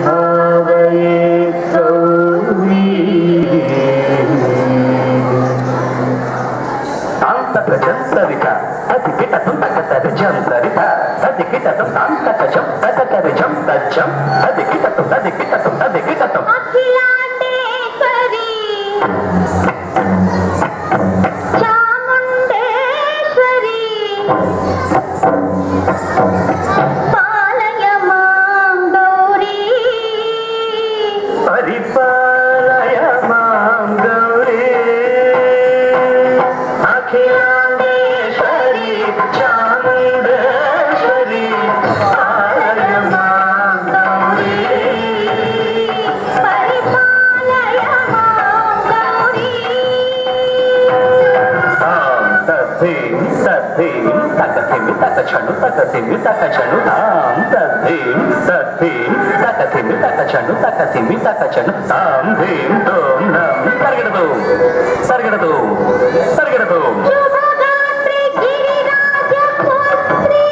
भावये गौरी सविता अतिकिटं तकतरिजं सरिता अतिकिटं तान्तकजं तकतरिजं तज्जं अतिकिटं अखिलांडेश्वरी चामुंडेश्वरी पालय मां गौरी परिपालय मां गौरी अखिलांडेश्वरी चामुंडेश्वरी पालय मां गौरी परिपालय मां गौरी तद्धीं तकथिमि तकचनु तकथिमि तकचनु तां तद्धीं तकथिमि तकचनु तकथिमि तकचनु तां धीं तों नं सर्गडदो शुभगात्री गिरिराजपुत्री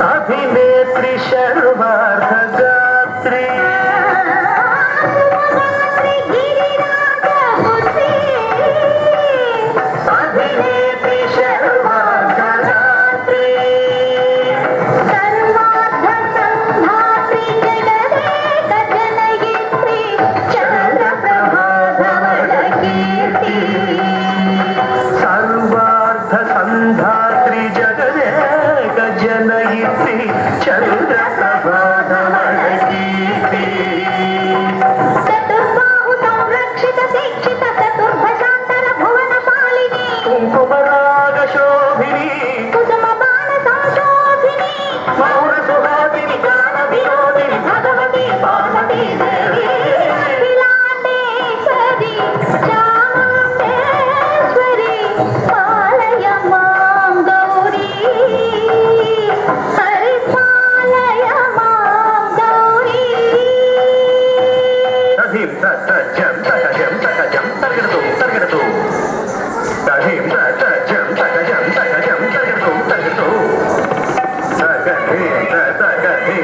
अभिनेत्री सर्वार्थगात्री शुभगात्री गिरिराजपुत्री अभिनेत्री सर्वार्थगात्री सर्वार्थसंधात्री जगदेक जनयित्री चन्द्रप्रभाधवलकीर्ति सर्वार्थ संधात्री जगदेक जनयित्री चन्द्रप्रभाधवलकीर्ति चतुर्बाहु संरक्षित दीक्षित चतुर्भुजान्तर भुवन पालिनी कुङ्कुमरागशोभिनी कुसुम बाण संशोभिनी मौरसुहासिनी गान विनोदिनी भगवती पार्वती देवी अखिलांडेश्वरी चामुंडेश्वरी पालय मां गौरी परिपालय मां गौरी तधीं तजं तकजं तर्गडतु तधीं तजं तकजं तर्गडतु तगधीं तकधीं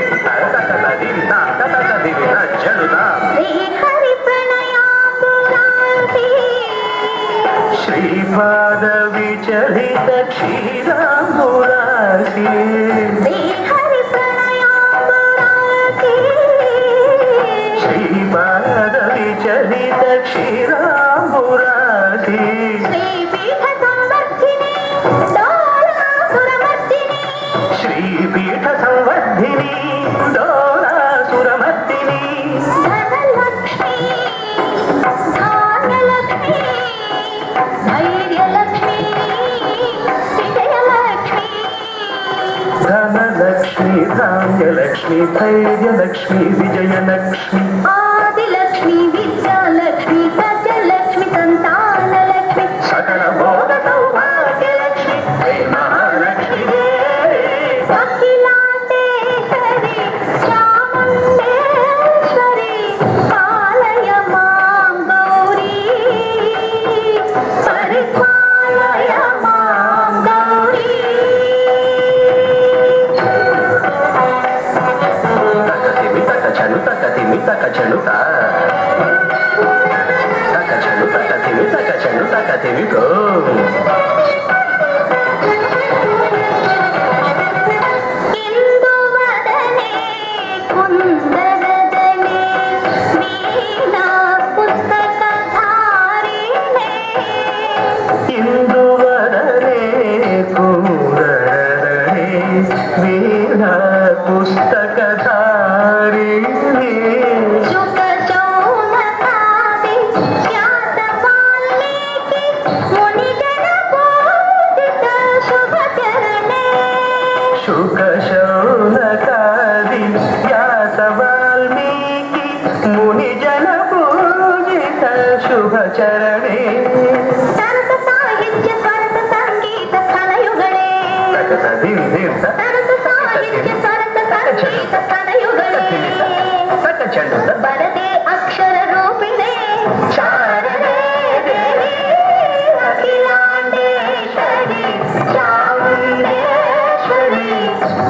तकधीं तज्जनुतां श्री हरि प्रणयाकुलांति श्रीपादविचलित क्षीराम्बुरासि श्री हरि प्रणयाकुलांति श्रीपादविचलित क्षीराम्बुरासि श्रीपीठ संवर्धिनी डोलासुरमर्दिनी श्रीपीठ संवर्धिनी डोलासुरमर्दिनी धनलक्ष्मी धान्यलक्ष्मी धैर्यलक्ष्मी विजयलक्ष्मी धनलक्ष्मी धान्यलक्ष्मी धैर्यलक्ष्मी विजयलक्ष्मी आदिलक्ष्मी विद्यालक्ष्मी सत्यलक्ष्मी संतानलक्ष्मी सकल बोध सौभाग्यलक्ष्मी हे महालक्ष्मी देवी अखिलांडेश्वरी चामुंडेश्वरी पालय मां गौरी परिपालय मां गौरी तकथिमि तकचनु तकथिमि को इंदुवदने कुंदरदने वीणा पुस्तकधारिणे इंदुवदने कुंदरदने वीणा पुस्तकधारिणी शुक शौनकादि ख्यात वाल्मीकि मुनिजन पूजित शुभ चरणे शुक शौनकादि व्यास वाल्मीकि मुनिजन पूजित शुभ चरणे सरस साहित्य स्वरस संगीत कलयुगळे तकधीं सरस साहित्य स्वरस संगीत कलयुगळे तकचनु वरदे अक्षर रूपिणे शारदे देवी अखिलांडेश्वरी चामुंडेश्वरी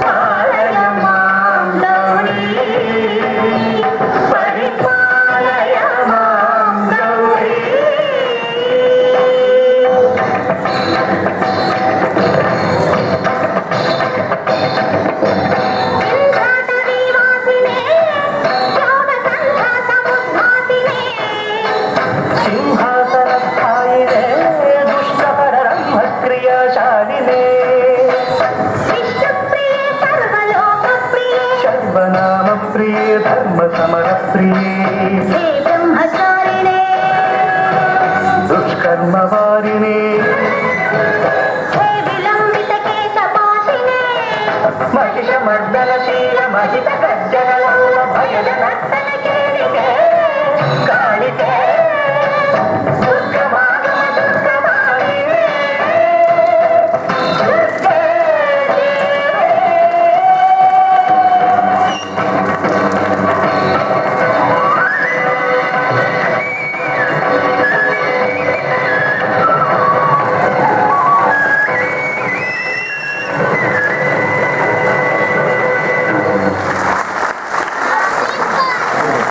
पालय मां गौरी ಸರ್ವನಾಮ ಪ್ರಿಯೇ ಧರ್ಮ ಸಮರ ಪ್ರಿಯೇ ಹೇ ಬ್ರಹ್ಮಚಾರಿಣೇ ದುಷ್ಕರ್ಮ ವಾರಿಣೇ ಹೇ ವಿಲಂಬಿತ ಕೇಶಪಾಶಿನೇ ಮಹಿಷ ಮರ್ದನಶೀಲ ಮಹಿತ ಗಜ್ಜಗಳ ಭಯದ ನರ್ತನ ಕೇಳಿಕೆ ಕಾಣಿಕೆ